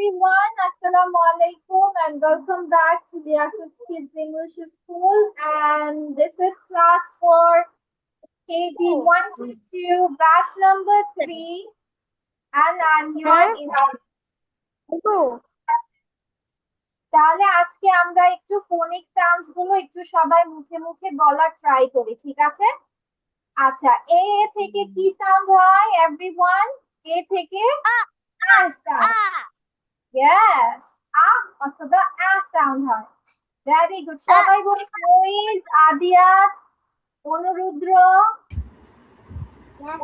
everyone. Assalamu alaikum and welcome back to the Access Kids English School. And this is class for KG 1 to 2, batch number 3. And I'm your তাহলে আজকে আমরা একটু ফোনিক sounds গুলো একটু সবাই মুখে মুখে বলার ট্রাই করি, ঠিক আছে? আচ্ছা, এ থেকে কি সাউন্ড হয় এভরিওয়ান? এ থেকে Yes, অথবা সাউন্ড হয়। Very good. সবাই বলি মইজ, আদিয়াত, অনুরুদ্র।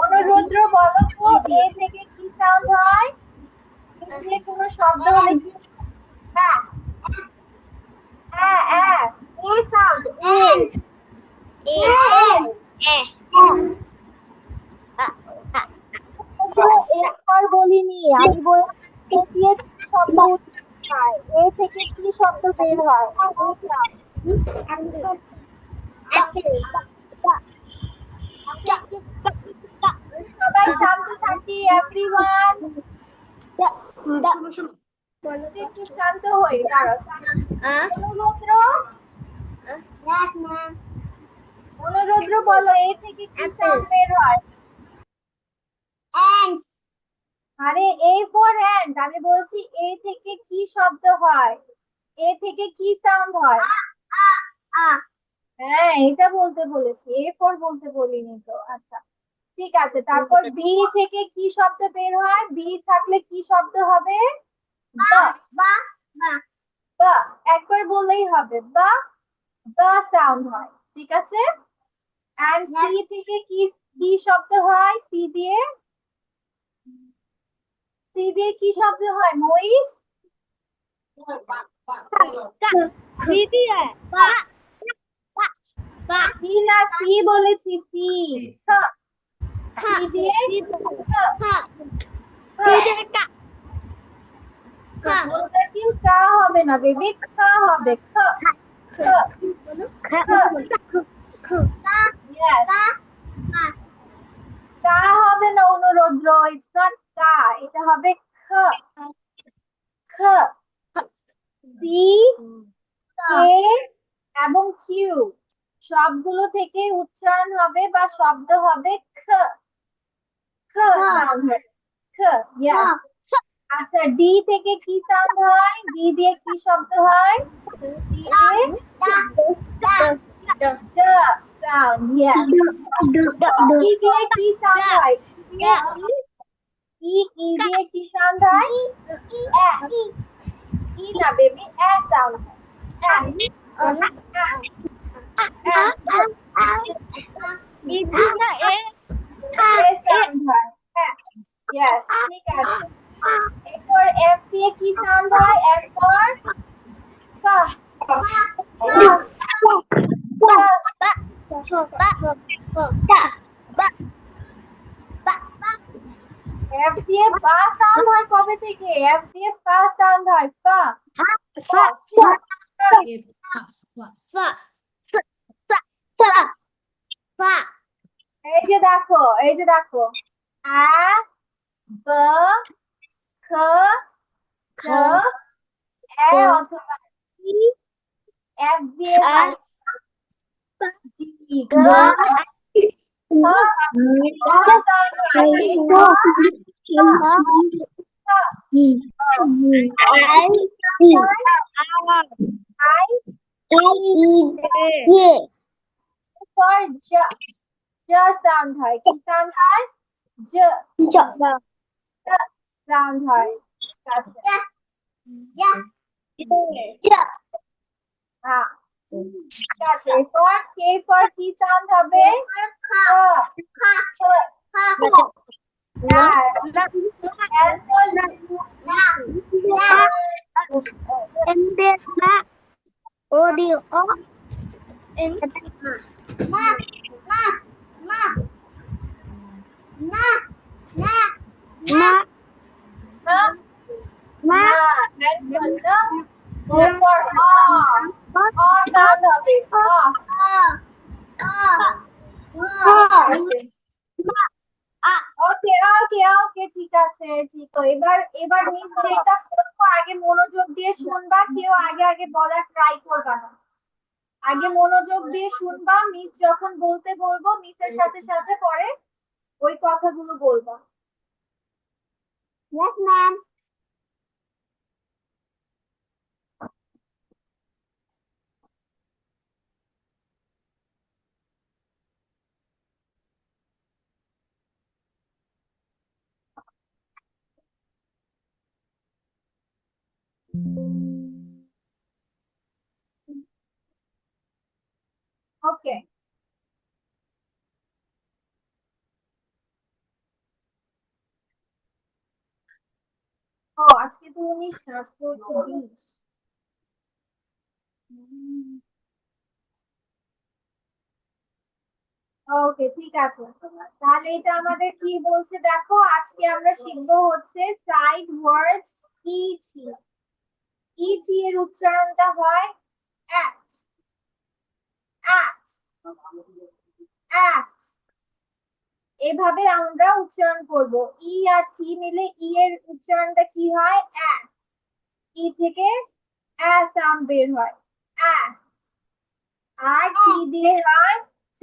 অনুরুদ্র বলো তো এ থেকে কি সাউন্ড হয়? যে কোনো শব্দ হলে কি? এ সাউন্ড একবার বলিনি, আমি বলছি শব্দ হয়, এ থেকে কি শব্দ বের হয়? সবাই শান্ত থাকি এভরিওয়ান। একটু শান্ত হই। অনুরুদ্র অনুরুদ্র বলো এ থেকে কি সাউন্ড বের হয়? আরে এ ফর অ্যান্ড, আমি বলছি এ থেকে কি শব্দ হয়? এ থেকে কি সাউন্ড হয়? হ্যাঁ, এটা বলতে বলেছি, এ ফর বলতে বলিনি তো। আচ্ছা ঠিক আছে, তারপর বি থেকে কি শব্দ বের হয়? বি থাকলে কি শব্দ হবে? বা। একবার বললেই হবে, বা বা সাউন্ড হয়, ঠিক আছে? এন্ড সি থেকে কি কি শব্দ হয়? সি দিয়ে কি শব্দ হয় মইস? সি না, সি বলেছি, সি। সি দিয়ে কিন্তু কা হবে না বেবি, খা হবে। কা হবে না অনুরুদ্র, ইটস নট কা, এটা হবে খ। খ। সি, কে এবং কিউ সবগুলো থেকে উচ্চারণ হবে বা শব্দ হবে খ। খ সাউন্ড হয়, খ। ইয়েস। আচ্ছা, ডি থেকে কি সাউন্ড হয়? ডি দিয়ে কি শব্দ হয়? ডি দিয়ে ড সাউন্ড। ইয়েস। ই দিয়ে কি সাউন্ড হয়? ই দিয়ে কি সাউন্ড হয়? ই না বেবি, সাউন্ড হয়। Yes, ঠিক আছে। এরপর এফ দিয়ে কি সাউন্ড হয়? এফ ফর এফ দিয়ে বা সাউন্ড হয় কবে থেকে? এফ দিয়ে পা সাউন্ড হয়, পা। এই যে দেখো, এই যে দেখো, আ ব খ খ এ অথবা ই, এফ দিয়ে হয় জি, ঘ সাউন্ড হয়, কি সাউন্ড হয়? সাউন্ড হয়। এরপর কে ফর কি সাউন্ড হবে? ওকে ওকে ওকে, ঠিক আছে, ঠিক। এবার নিচে এটা আগে মনোযোগ দিয়ে শুনবা, কেউ আগে আগে বলার ট্রাই করবা না। আগে মনোযোগ দিয়ে শুনবা, মিস যখন বলতে বলবো মিসের সাথে সাথে পরে ওই কথাগুলো বলবা। Yes, ma'am. ওকে, ও আজকে তো 19 না, আজকে হচ্ছে 20। ওকে, ঠিক আছে। তাহলে এটা আমাদের কি বলছে দেখো, আজকে আমরা শিখবো হচ্ছে সাইড ওয়ার্ডস ইটি। ইটি এর উচ্চারণটা হয় অ্যাট, অ্যাট, অ্যাট। এভাবে আমরা উচ্চারণ করব। ই আর টি মিলে ই এর উচ্চারণটা কি হয়? অ্যাট। ই থেকে অ্যা সাউন্ড বের হয়, অ্যাট। আর টি দিয়ে হয় ছ।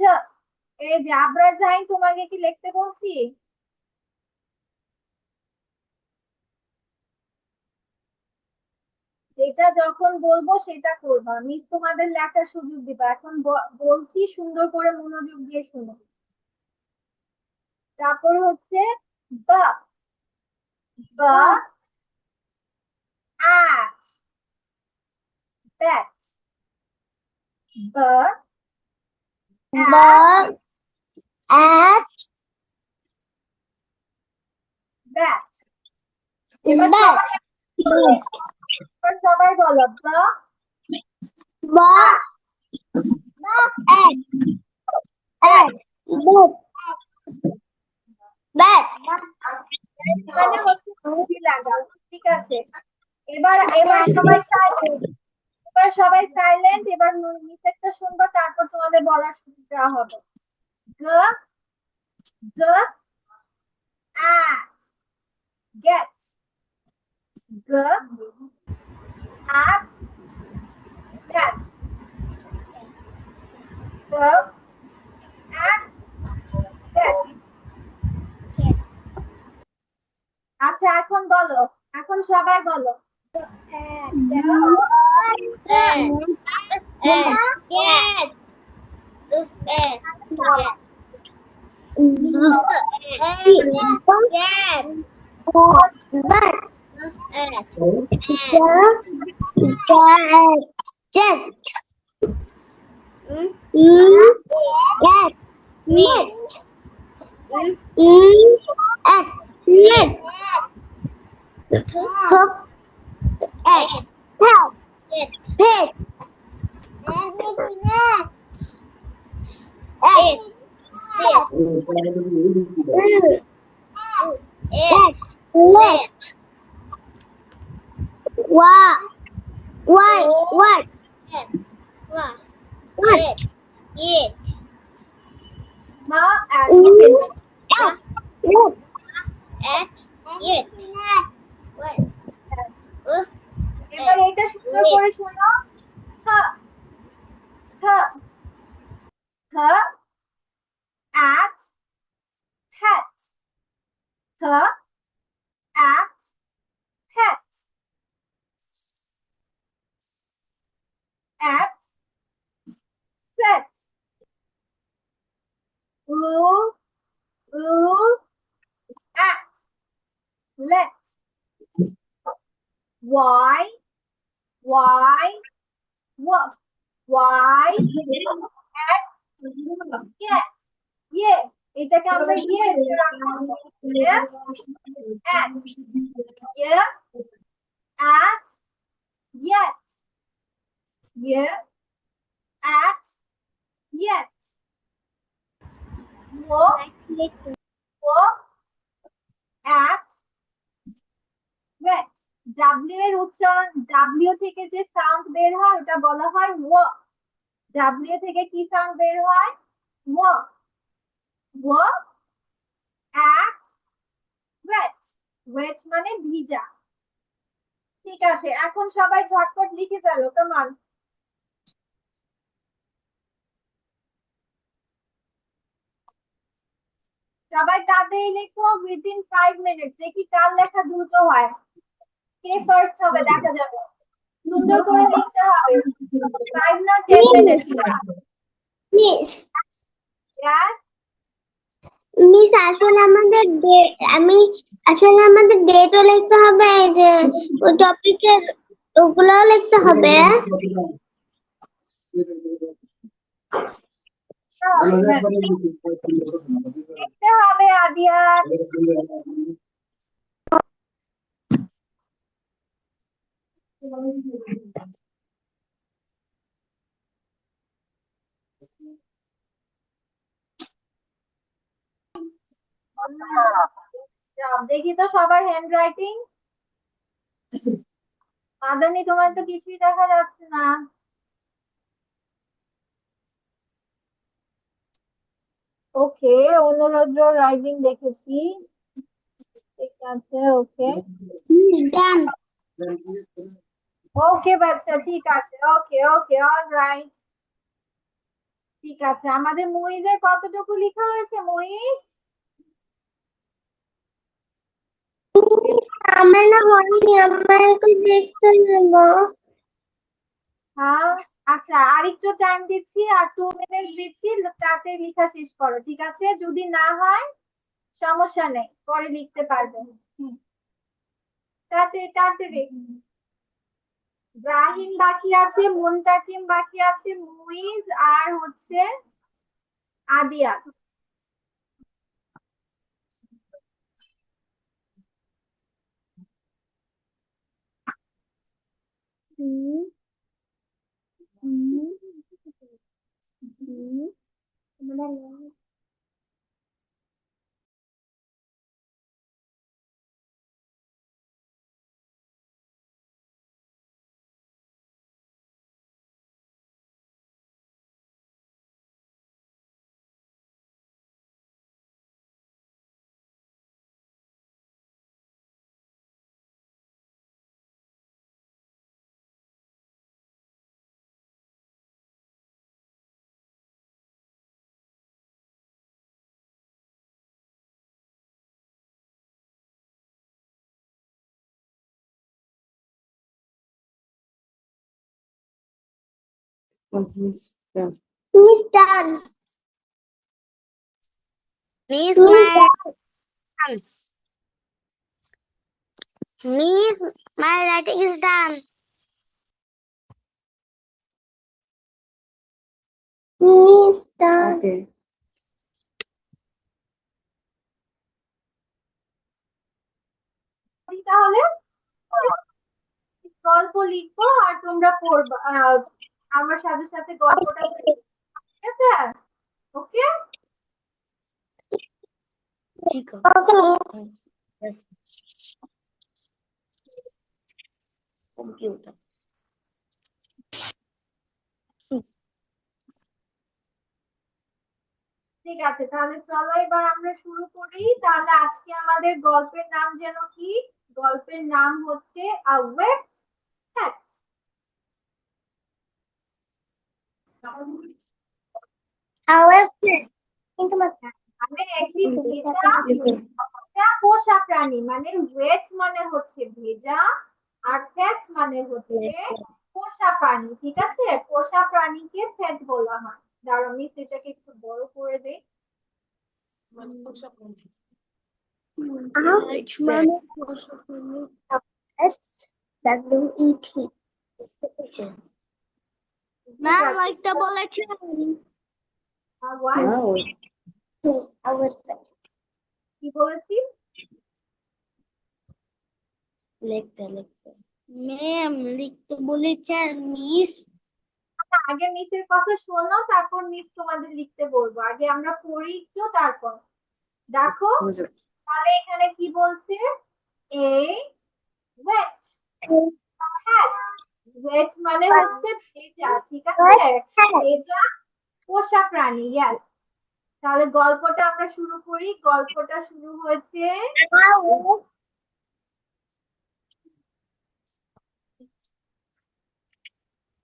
এই যে আবরার জাহিন, তোমাকে কি লিখতে বলছি? যেটা যখন বলবো সেটা করবা, মিস তোমাদের লেখার সুযোগ দিবা। এখন বলছি, সুন্দর করে মনোযোগ দিয়ে শুনো। তারপর হচ্ছে বা, বা, at, bet, বা, at, At bet। এবার সবাই, এবার সবাই বলো বা, at bat মানে হচ্ছে খুশি লাগা। ঠিক আছে, এবার এবার সবাই সাইলেন্ট, এবার সবাই সাইলেন্ট। এবার নিচেরটা শুনবো, তারপর তোমাদের বলার সুযোগ দেওয়া হবে। গ, গ, at, get, g, at, get, g, at, get। আচ্ছা, এখন বলো, এখন সবাই বলো। What? না, at sentence। এবার এটা সুন্দর করে শোনো। খ, খ, খ, at, pet, খ, at, pet, at, set, oo, at, let, why, what, why, at, get, yeah, এটাকে আমরা ইয়ে উচ্চারণ করবো। Yeah, at, yeah, at, yet, yeah, at, yet, wo, at, wet। W এর উচ্চারণ, ডাব্লিউ থেকে যে সাউন্ড বের হয় ওটা বলা হয় ও। ডাব্লিউ থেকে কি সাউন্ড বের হয়? ও, ও, at, wet, wet মানে ভিজা। ঠিক আছে, এখন সবাই ঝটপট লিখে ফেলো, কেমন? সবাই তাড়াতাড়ি লিখো, উইদিন 5 মিনিট। দেখি কার লেখা দ্রুত হয়, কে ফার্স্ট হবে দেখা যাবে। সুন্দর করে লিখতে হবে, 5 না 10 মিনিট। মিস ইয়াস, মিস আসলে আমাদের ডেটও লিখতে হবে, যে ওই টপিকের ওগুলোও লিখতে হবে। লিখতে হবে আদিয়া। দেখি তো সবার হ্যান্ড রাইটিং। মাদানি, তোমার তো কিছুই দেখা যাচ্ছে না। ওকে, অনুরোধ রাইটিং দেখেছি, ঠিক আছে। ওকে ডান। ওকে বাচ্চা, ঠিক আছে। ওকে ওকে, অলরাইট, ঠিক আছে। আমাদের মুইজের কতটুকু লেখা হয়েছে মুইজ? আমার না হয়নি, আমার একটু দেখতে নেবো। হ্যাঁ, আচ্ছা, আরেকটু টাইম দিচ্ছি, আর 2 মিনিট দিচ্ছি, তাতে লেখা শেষ করো, ঠিক আছে? যদি না হয় সমস্যা নেই, পরে লিখতে পারবেন। তাতে তাড়াতাড়ি। ব্রাহিম বাকি আছে, মুনতাকিম বাকি আছে, মুইজ আর হচ্ছে আদিয়া। হুম হুম হুম। Miss done. Miss, Miss my done. Miss, my writing is done. Miss done. Okay. তাহলে গল্প লিখবো আর তোমরা পড়বা, আমার সাথে সাথে গল্পটা পড়বে, ঠিক আছে? ওকে, Okay, Miss. Computer. ঠিক আছে। তাহলে চলো এবার আমরা শুরু করি। তাহলে আজকে আমাদের গল্পের নাম যেন কি? গল্পের নাম হচ্ছে আ ওয়েট ক্যাট। However, কিন্তু মানে একটি ভেজা পোষা প্রাণী, মানে ওয়েট মানে হচ্ছে ভেজা, আর ক্যাট মানে হচ্ছে পোষা প্রাণী, ঠিক আছে? পোষা প্রাণীকে ক্যাট বলা হয়। দাঁড়াও, আমি সেটাকে একটু বড় করে দেই। WET. Ma'am, like double lecture. What? I was কি বলেছি? লিখতে ম্যাম লিখতে বলেছেন মিস। আগে মিসের কথা শোনো, তারপর মিস তোমাদের লিখতে বলবো। আগে আমরা পড়ি একটু, তারপর দেখো। তাহলে এখানে কি বলছে? এ ওয়েট হ্যাট। ওয়েট মানে হচ্ছে ভেজা, ঠিক আছে? ভেজা পোষা প্রাণী, ইয়াস। তাহলে গল্পটা আমরা শুরু করি। গল্পটা শুরু হয়েছে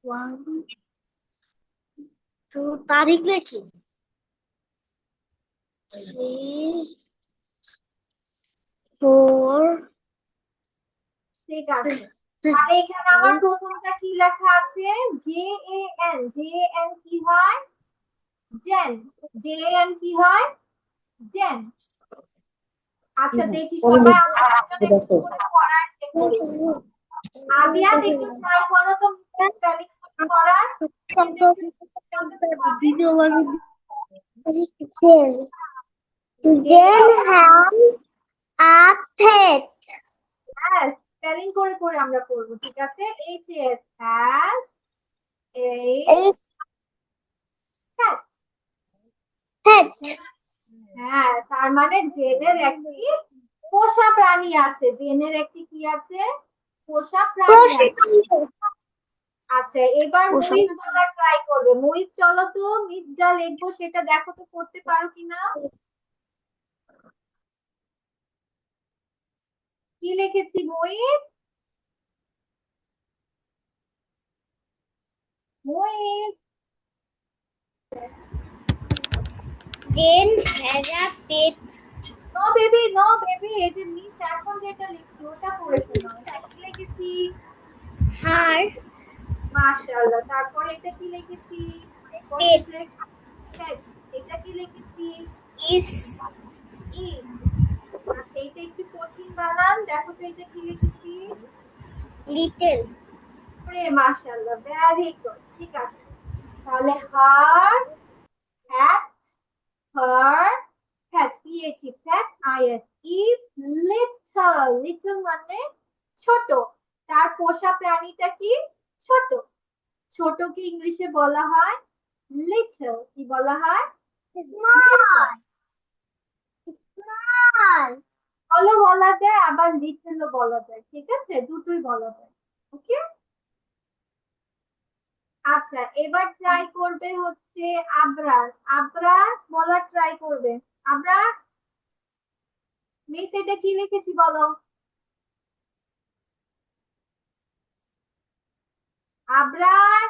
1 2 তারিখ লেখি 3 4 ঠিক আছে, তাহলে এখানে আমার প্রথমটা কি লেখা আছে? J A N. J N কি হয়? জেন। জে এন কি হয়? জেন। আচ্ছা দেখি সবাই আমরা দুজনে একটু করে পড়ার চেক করি। আদিয়াত একটু ট্রাই করো তো স্পেলিং করার। Video Jen has a pet. হ্যাঁ, স্পেলিং করে করে আমরা পড়বো, ঠিক আছে? H S has a A cat. pet. হ্যাঁ, তার মানে জেনের একটি পোষা প্রাণী আছে। জেনের একটি কি আছে? পোষা প্রাণী আছে। আচ্ছা, এবার মুইজ বলা ট্রাই করবে। মুইজ চলো তো, মিস যা লিখবো সেটা দেখো তো করতে পারো কিনা। কি লিখেছি Muiz? Muiz Jen has a pet. No baby, no baby, এই যে মিস এখন যেটা লিখছি ওটা পড়ে শোনো। এটা কি লিখেছি? Her মাশাআল্লাহ। তারপর এটা কি লিখেছি? Pet. pet। এটা কি লিখেছি? is is. আচ্ছা, এটা একটু কঠিন বানান, দেখো তো এটা কি লিখেছি? little. মাশাআল্লাহ, ভেরি গুড, ঠিক আছে। তাহলে her hat, her hat, PHE hat IS is little. Little মানে ছোট। তার পোষা প্রাণীটা কি? ছোট। ছোটকে ইংলিশে বলা হয় লিটল। কি বলা হয়? Small. Small. বলো বলা যায়, আবার লিটলও বলা যায়, ঠিক আছে? দুটোই বলা যায়। ওকে। আচ্ছা, এবার ট্রাই করবে হচ্ছে আবরার। আবরার বলার ট্রাই করবে। আবরার, মিস এটা কি লিখেছি বলো। আবরার,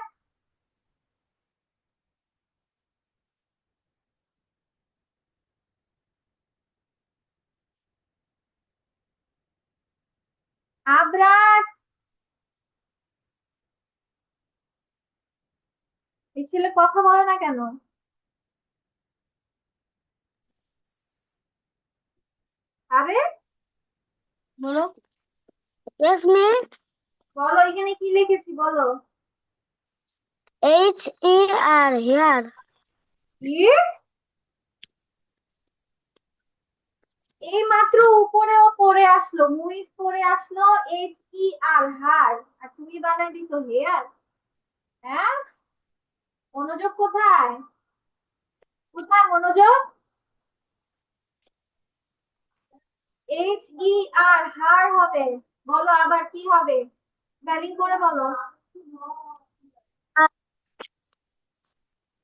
আবরার, এই ছেলে কথা বলে না কেন? আরে বলো। Yes, miss. বলো, এখানে কি লিখেছি বলো। H-E-R, here. কি? এই মাত্র উপরেও পড়ে আসলো, মুইজ পড়ে আসলো এইচ ই আর, হার, আর তুমি বানাই দিছো হেয়ার। হ্যাঁ, মনোযোগ কোথায়? কোথায় মনোযোগ? এইচ ই আর, হার হবে। বলো আবার কি হবে? স্পেলিং করে বলো।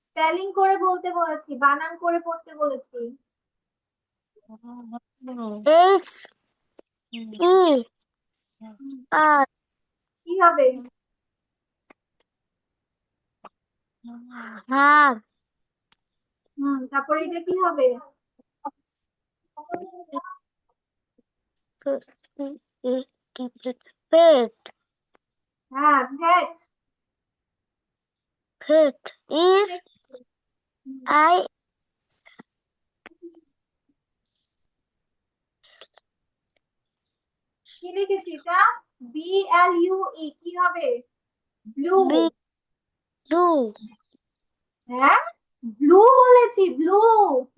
স্পেলিং করে বলতে বলেছি, বানান করে পড়তে বলেছি। H-E-R. কি হবে? Har. তারপরে এটা কি হবে? Pet. হ্যাঁ, ভ্যাট। Pet is I. কি লিখেছি এটা? বি এল ইউ ই, কি হবে? ব্লু। B. Blue. হ্যাঁ, ব্লু বলেছি, ব্লু।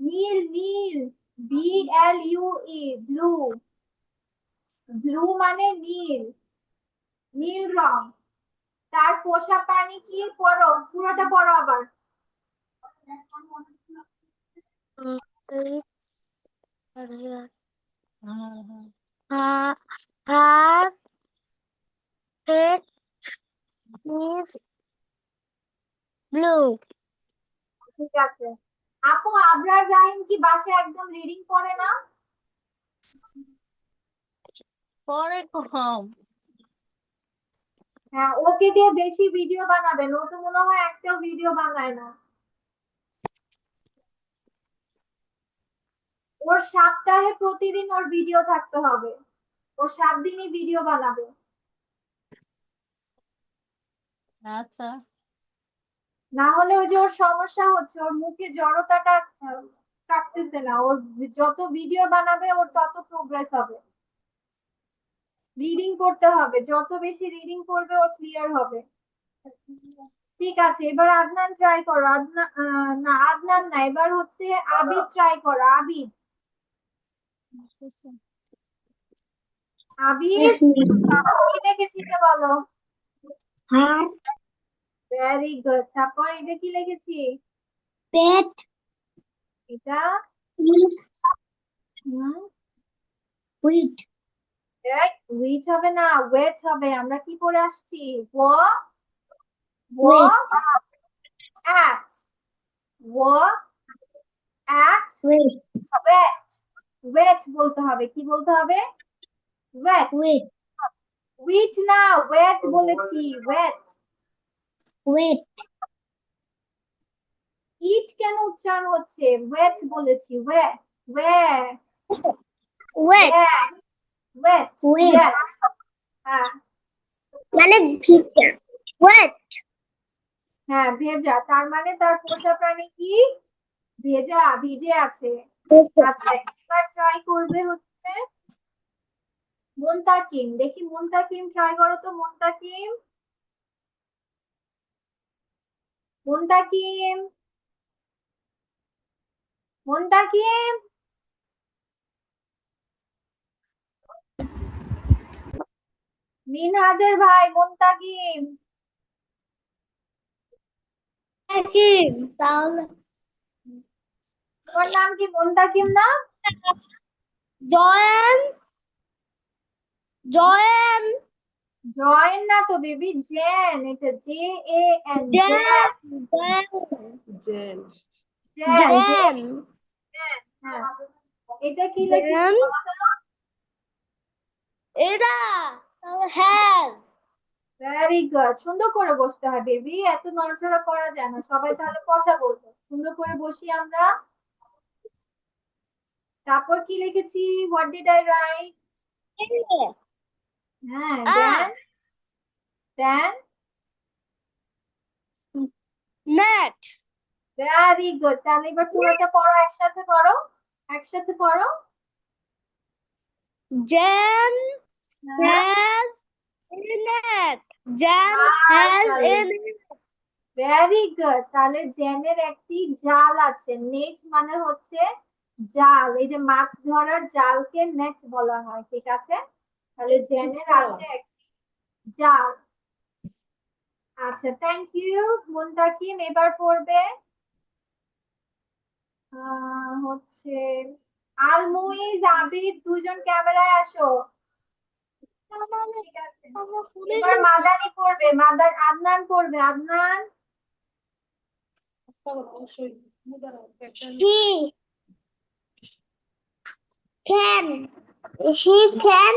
নীল, নীল। B L U E, blue. Blue মানে নীল, নীল রং। তার পোষা প্রাণী কি? পড়ো, পুরোটা পড়ো আবার। Har. Har. Pet is blue. ঠিক আছে। আপু, আবরার জাহিন কি বাসায় একদম রিডিং পড়ে না? পরে কম। হ্যাঁ, ওকে দিয়ে বেশি ভিডিও বানাবেন, ও তো মনে হয় একটাও ভিডিও বানায় না। ওর সপ্তাহে প্রতিদিন ওর ভিডিও থাকতে হবে, ও 7 দিনই ভিডিও বানাবে। আচ্ছা। না হলে ওই যে ওর সমস্যা হচ্ছে, ওর মুখে জড়তাটা কাটতেছে না। ওর যত ভিডিও বানাবে ওর তত প্রোগ্রেস হবে। রিডিং করতে হবে, যত বেশি রিডিং করবে ওর ক্লিয়ার হবে। ঠিক আছে, এবার আদনান ট্রাই করো। আদনান না, আদনান না, এবার হচ্ছে আবিদ ট্রাই করো। আবিদ, আবিদ কি লিখেছিলে বলো? heart, very good. তারপর এটা কি লিখেছি? pet, এটা is, হুম, wheat, উইট হবে না, ওয়েট হবে। আমরা কি করে আসছি? ও ও wait, অ্যাট, ও অ্যাট wait, ওয়েট। ওয়েট বলতে হবে। কি বলতে হবে? ওয়েট। wait, উইট না, ওয়েট বলেছি, ওয়েট। wait, ইট কেন উচ্চারণ হচ্ছে? ওয়েট বলেছি, wait wait wait, wait wait, হ্যাঁ মানে ভিজা, wet, হ্যাঁ, ভেজা। তার মানে তার পোষা প্রাণী কি? ভেজা, ভিজে আছে। আচ্ছা, এবার ট্রাই করবে হচ্ছে মুনতাকিম। দেখি মুনতাকিম ট্রাই করো তো। মুনতাকিম, মুনতাকিম, মুনতাকিম। মিনহাজের ভাই মুনতাকিম। কি তাহলে তোমার নাম কি মুনতাকিম না? জয়েন, জয়েন, জয়েন না তো বেবি, জেন। এটা JAN, Jen, Jen, Jen, Jen. Jen, হ্যাঁ, এটা কি লিখেছি জেন, বলো তো? এটা হ্যাঁ, ভেরি গুড। সুন্দর করে বসতে হয় বেবি, এত নড়াচড়া করা যায় না। সবাই তাহলে কথা বলবো, সুন্দর করে বসি আমরা। তারপর কি লিখেছি? What did I write? হ্যাঁ, then, then. Net, very good. তাহলে এবার পুরোটা পড়ো, একসাথে করো, একসাথে করো। জেন হ্যাঁ, has internet, Jan has internet, very good. তাহলে জেনের একটি জাল আছে। নেট মানে হচ্ছে জাল, এই যে মাছ ধরার জালকে নেট বলা হয়, ঠিক আছে? তাহলে জেনের আছে একটি জাল। আচ্ছা, থ্যাংক ইউ মুনতাকিম। এবার পড়বে হচ্ছে আলমুইজ, আবিদ, দুজন ক্যামেরায় আসো। ঠিক আছে, এবার মাদানি পড়বে। আদনান পড়বে। Adnan, he can, she can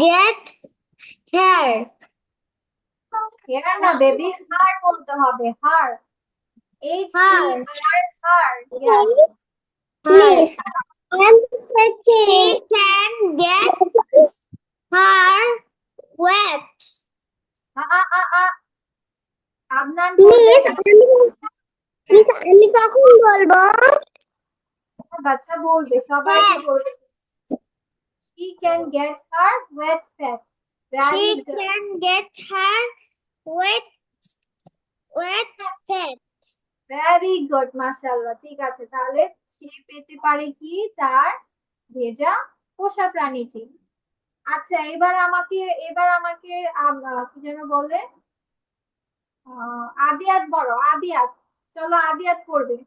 get her, hair না বেবি, হার বলতে হবে, her. her, her, yes. please, and she can get her wet, Adnan please, পড়বে। please, আমি কখন বলবো? বাচ্চা বলবে, সবাইকে বলবে। She can get her wet pet. Very She good. can get her wet pet. Very good, মাশাআল্লাহ। ঠিক আছে, তাহলে সে পেতে পারে কি? তার ভেজা পোষা প্রাণীটি। আচ্ছা, এবার আমাকে কি যেন বলে, আদিয়াত বড়। আদিয়াত, চলো আদিয়াত পড়বে।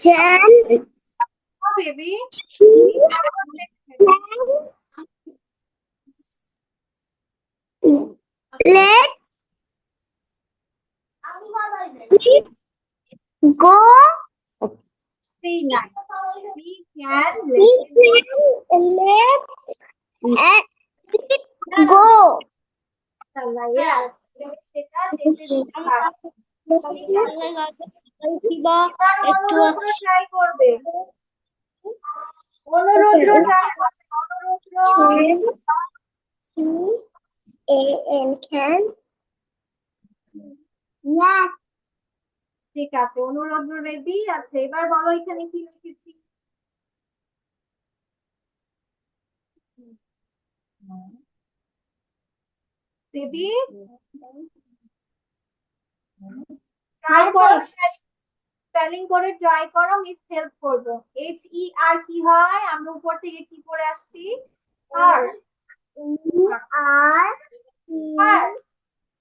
Jan baby, let me go C9, can He let can let go. চলা yes সেটা যেতে দিতে পারে ঠিক আছে এবার অনুরোধ ট্রাই করবে অনুরোধ ট্রাই করবে অনুরোধ Can. Yes. ঠিক আছে অনুরোধ রেডি আছে এবার বলো এখানে কি লিখেছি রেডি ট্রাই করো স্পেলিং করে ট্রাই করো মিস হেল্প করবো HER কি হয় আমরা উপর থেকে কি করে আসছি হার ER. হার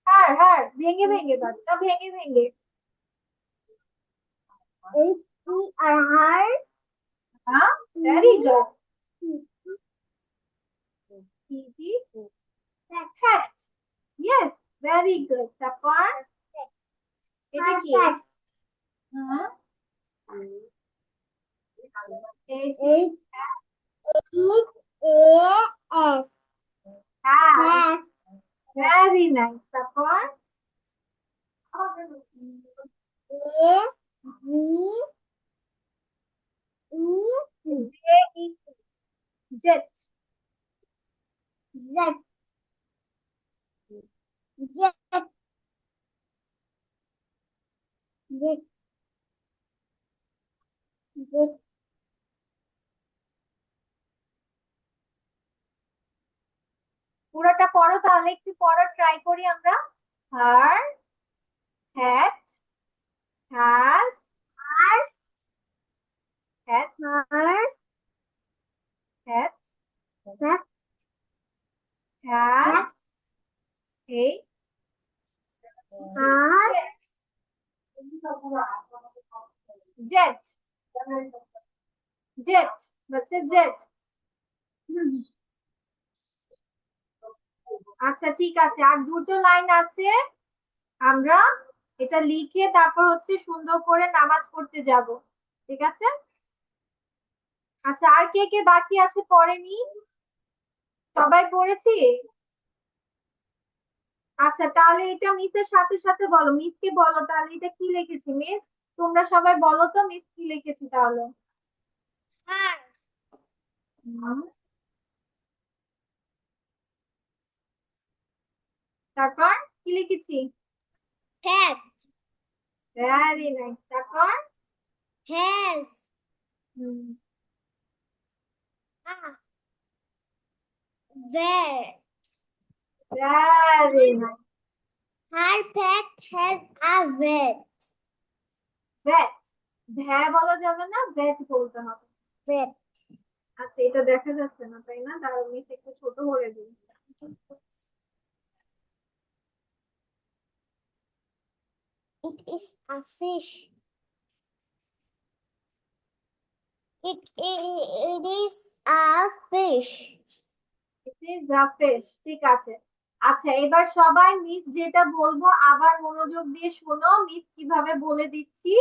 হার হার ভেঙে ভেঙে বাচ্চা ভেঙে ভেঙে HER. হ্যাঁ very good Hat. Yes, very good. তারপর এটা কি হ্যাঁ Hat. Very nice. তারপর Jet. পুরোটা পড়ো তাহলে একটু পড়ো ট্রাই করি আমরা Her hat has hat hat has a jet jet বাচ্চা jet আচ্ছা ঠিক আছে আর দুটো লাইন আছে আমরা এটা লিখে তারপর হচ্ছে সুন্দর করে নামাজ পড়তে যাব ঠিক আছে আচ্ছা আর কে কে বাকি আছে পড়েনি সবাই পড়েছি আচ্ছা তাহলে এটা মিসের সাথে সাথে বলো মিসকে বলো তাহলে এটা কি লিখেছি মিস তোমরা সবাই বলো তো মিস কি লিখেছি তাহলে হুম। তারপর কি লিখেছি ভেরি নাইস তারপর hmm very nice Her pet has a vet. Vat ভ্যা বলা যাবে না ভ্যাট বলতে হবে Vet. আচ্ছা এটা দেখা যাচ্ছে না তাই না দাঁড়াও মিস একটু ছোট করে দিই It is a fish. It is a fish. It is a fish ঠিক আছে আচ্ছা এবার সবাই মিস যেটা বলবো আবার মনোযোগ দিয়ে শোনো মিস কিভাবে বলে দিচ্ছি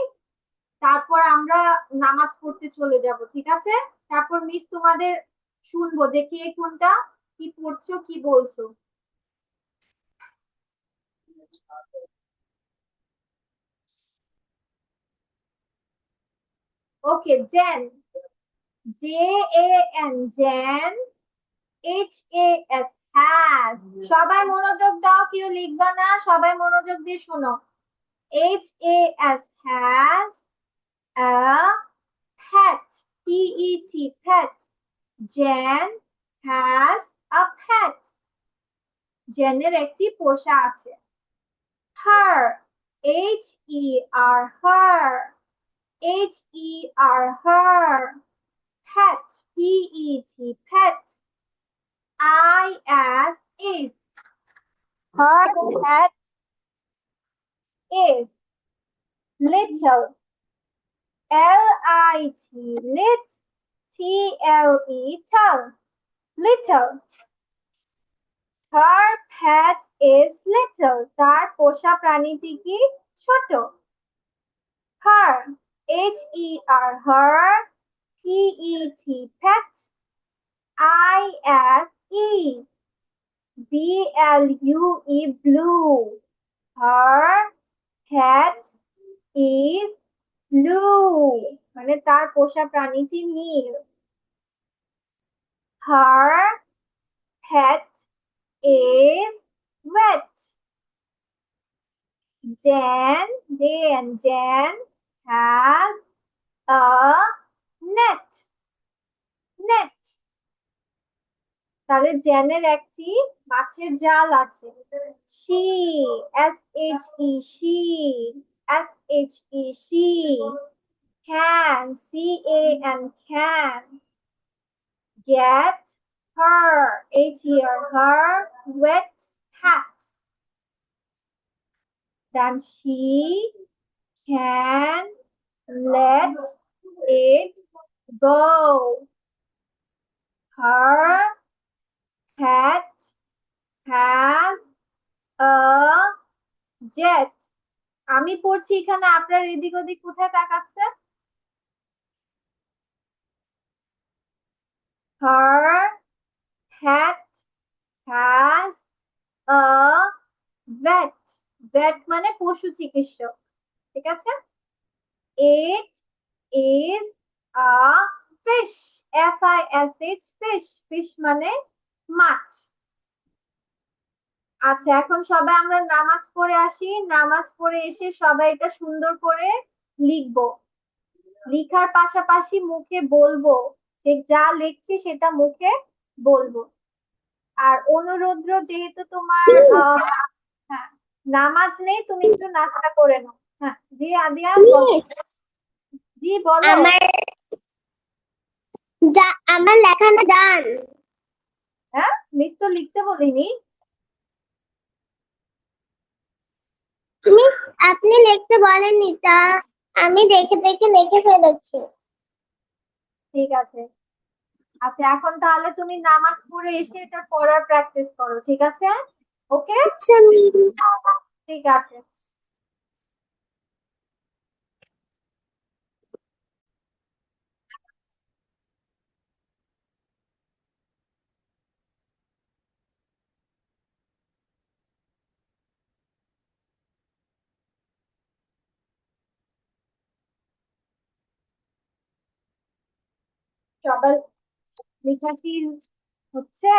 তারপর আমরা নামাজ পড়তে চলে যাব ঠিক আছে তারপর মিস তোমাদের শুনবো যে কে কোনটা কি পড়ছো কি বলছো okay Jan JAN Jan HAS has সবাই মনোযোগ দাও কেউ লিখবা না সবাই মনোযোগ দিয়ে শোনো HAS has a pet pet Jen has a pet জেনের একটি পোষা আছে her her her pet pet is her pet is little LIT lit little her pet is little তার পোষা প্রাণীটি কি ছোট her her P-E-T, pet. I-S-E, B-L-U-E, blue. Her cat is blue. মানে তার পোষা প্রাণীটি নীল। Her pet is wet. Jan has a net. Net. তাহলে জ্যানের একটি মাছের জাল আছে। She, S-H-E, she, S-H-E, she, can, C-A-N, can, get her, H-E-R, her wet hat. Then she can let it go. Her hat has a jet. আমি পড়ছি এখানে, আপনার এদিক ওদিক কোথায় তাকাচ্ছে? Her hat has a vet. Vet মানে পশু চিকিৎসক, ঠিক আছে? It is a fish. F-I-S-H, fish. Fish মানে মাছ। আচ্ছা, এখন সবাই আমরা নামাজ পড়ে আসি। নামাজ পড়ে এসে সবাই এটা সুন্দর করে লিখবো। লিখার পাশাপাশি মুখে বলবো, যে যা লিখছি সেটা মুখে বলবো। আর অনুরুদ্র, যেহেতু তোমার হ্যাঁ, নামাজ নেই, তুমি একটু নাস্তা করে নাও। হ্যাঁ, জি আদিয়া বলো। জি বলো। আমার লেখাটা ডান। হ্যাঁ, মিস তো লিখতে বলিনি। মিস আপনি লিখতে বলেননি, তা আমি দেখে দেখে লিখে ফেলেছি। ঠিক আছে। আচ্ছা, এখন তাহলে তুমি নামাজ পড়ে এসে এটা পড়ার প্র্যাকটিস করো, ঠিক আছে? ওকে, আচ্ছা মিস। ঠিক আছে। সবার লেখা কি হচ্ছে?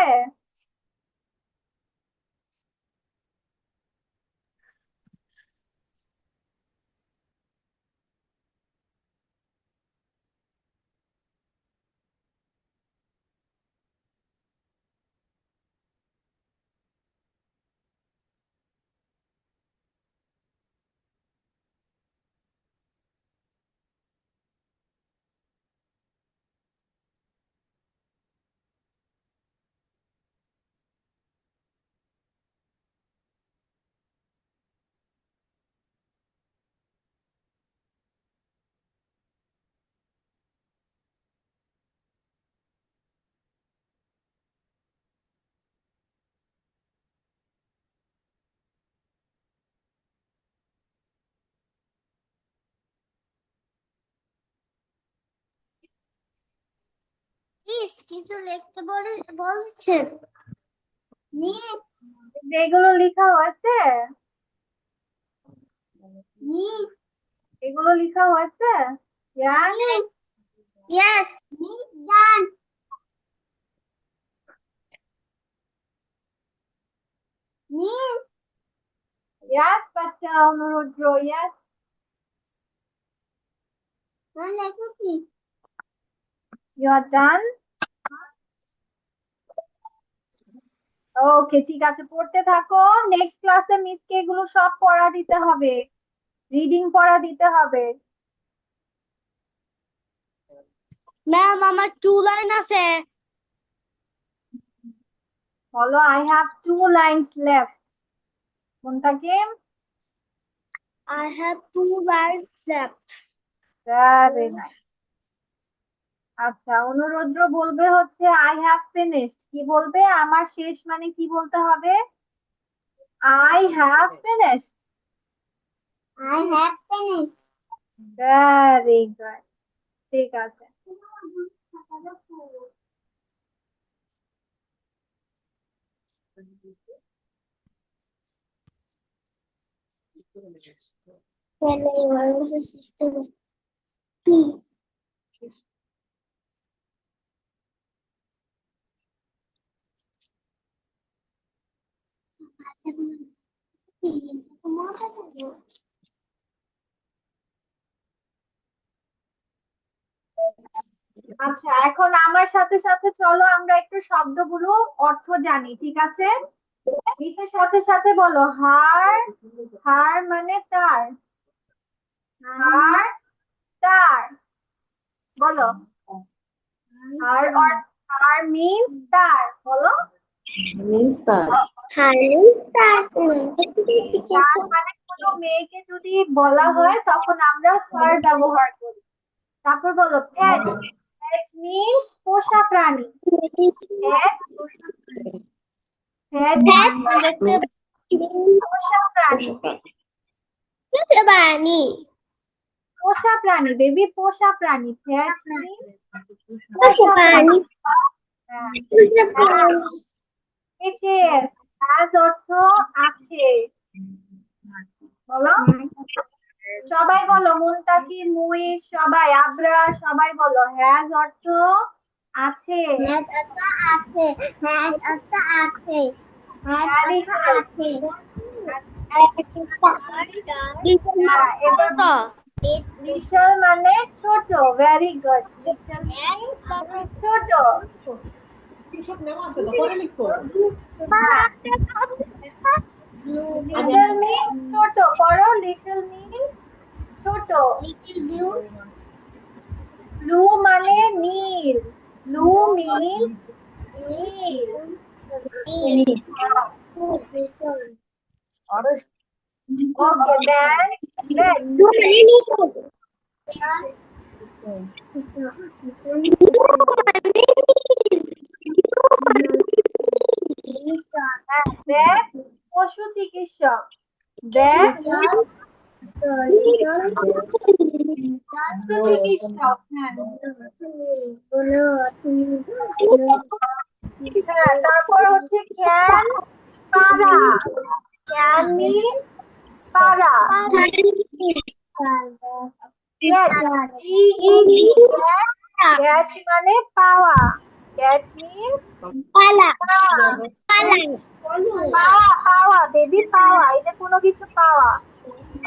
মিস কিছু লিখতে বলছেন? মিস যেগুলো লেখা হয়েছে, মিস এগুলো লেখা হয়েছে। জান, ইয়েস মিস ডান। মিস ইয়াস বাচ্চা অনুরুদ্র, ইয়াস। কোন লেখা কি? ইউ আর ডান। ওকে, ঠিক আছে, পড়তে থাকো। নেক্সট ক্লাসে মিসকে এগুলো সব পড়া দিতে হবে, রিডিং পড়া দিতে হবে। ম্যাম আমার 2 লাইন আছে। বলো, আই হ্যাভ 2 লাইনস লেফট। কোনটা কি? I have 2 lines left. Very nice. আচ্ছা, অনুরুদ্র বলবে হচ্ছে আই হ্যাভ ফিনিশড। কি বলবে? আমার শেষ মানে কি বলতে হবে? I have finished. I have finished. Very good, ঠিক আছে। Bueno, igual no sé si esto es- ¿Cómo vas a hacer? আচ্ছা, এখন আমার সাথে সাথে চলো আমরা একটু শব্দগুলো অর্থ জানি, ঠিক আছে? নিচের সাথে সাথে বলো হাড়। হাড় মানে তার। হাড় তার। বলো। হাড় or হাড় means তার। বলো। means that. হারলিন তার তার মানে কোনো মেয়েকে যদি বলা হয় তখন আমরা হার ব্যবহার করি। তারপর বলো প্যাট। প্যাট মিন্স পোষা প্রাণী। প্যাট। প্যাট দেখতে পোষা প্রাণী। বানি পোষা প্রাণী বেবি, পোষা প্রাণী। প্যাট মিন্স পোষা পোষা প্রাণী। প্রাণী। হ্যাঁ। পোষা প্রাণী। এই যে হ্যাজ অর্থ আছে। বলো। সবাই বলো মুনতাকির, মুইজ, সবাই আবরা, সবাই বলো হ্যাজ অর্থ আছে। হ্যাঁ অর্থ আছে। হ্যাঁ অর্থ আছে। হ্যাঁ Very অর্থ good. আছে। হ্যাঁ, এবার লিটল মানে ছোট। Very good. লিটল মিন্স ছোট। লিটল মিন্স ছোট। পড়ো লিটল মিন্স ছোট। ব্লু মানে নীল। ব্লু মিন্স নীল। ওকে দেন রেড। হ্যাঁ, দেখ পশু চিকিৎসক। দেখ পশু চিকিৎসক। হ্যাঁ। হ্যাঁ, তারপর হচ্ছে ক্যান পারা। ক্যান মিন্স পারা। ক্যাট CAT ক্যাট মানে পাওয়া। ক্যাট মিন্স পালা পাওয়া। পাওয়া বেবি, পাওয়া। এটা কোনো কিছু পাওয়া।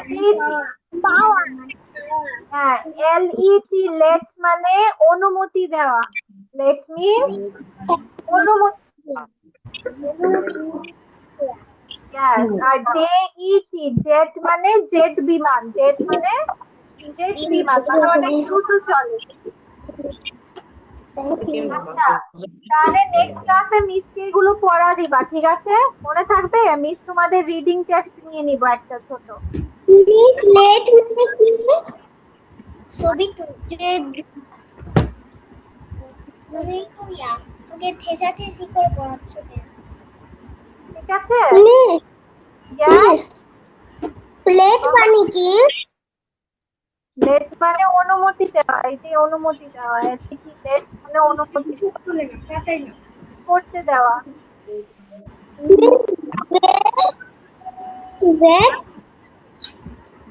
পেয়েছি। হ্যাঁ, LET লেট মানে অনুমতি দেওয়া। লেট মিন্স অনুমতি। Yes, আর JET জেট মানে জেট বিমান। জেট মানে জেট বিমান, মানে অনেক দ্রুত চলে। আচ্ছা, তাহলে নেক্সট ক্লাসে মিসকে এগুলো পড়া দিবা, ঠিক আছে? মনে থাকবে? মিস তোমাদের রিডিং টেস্ট নিয়ে নিবো একটা ছোট। প্লেট মানে কি? ছবি যে ওকে ঠেসাঠেসি করে পড়াচ্ছ কেন? ঠিক আছে? মিস Yes, প্লেট মানে কি? লেট মানে অনুমতি দেওয়া। এই যে অনুমতি দেওয়া। এতে কি লেট মানে অনুমতি দেওয়া, করতে দেওয়া। ব্রেড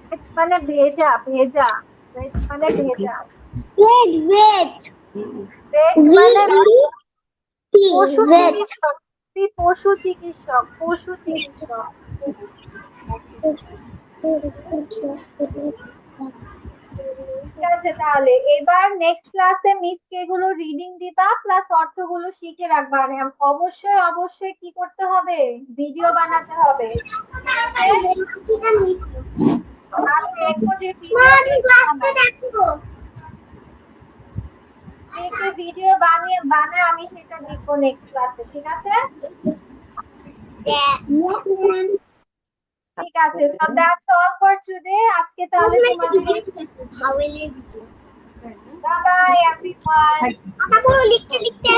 লেট মানে ভেজা। ভেজা। লেট মানে ভেজা। ব্রেড ব্রেড লেট মানে পশু ব্রেড চিকিৎসক। পশু চিকিৎসক। পশু চিকিৎসক। ঠিক আছে, তাহলে এবার নেক্সট ক্লাসে মিসকে এগুলো রিডিং দিবা প্লাস অর্থগুলো শিখে রাখবা। আর অবশ্যই অবশ্যই কি করতে হবে? ভিডিও বানাতে হবে, ঠিক আছে? আর দেখো যে ভিডিও বানিয়ে বানায় আমি সেটা দেখবো নেক্সট ক্লাসে, ঠিক আছে? ঠিক আছে, so that's all for today. আজকে তাহলে তোমাদের বাই বাই এভরিওয়ান। লিখতে লিখতে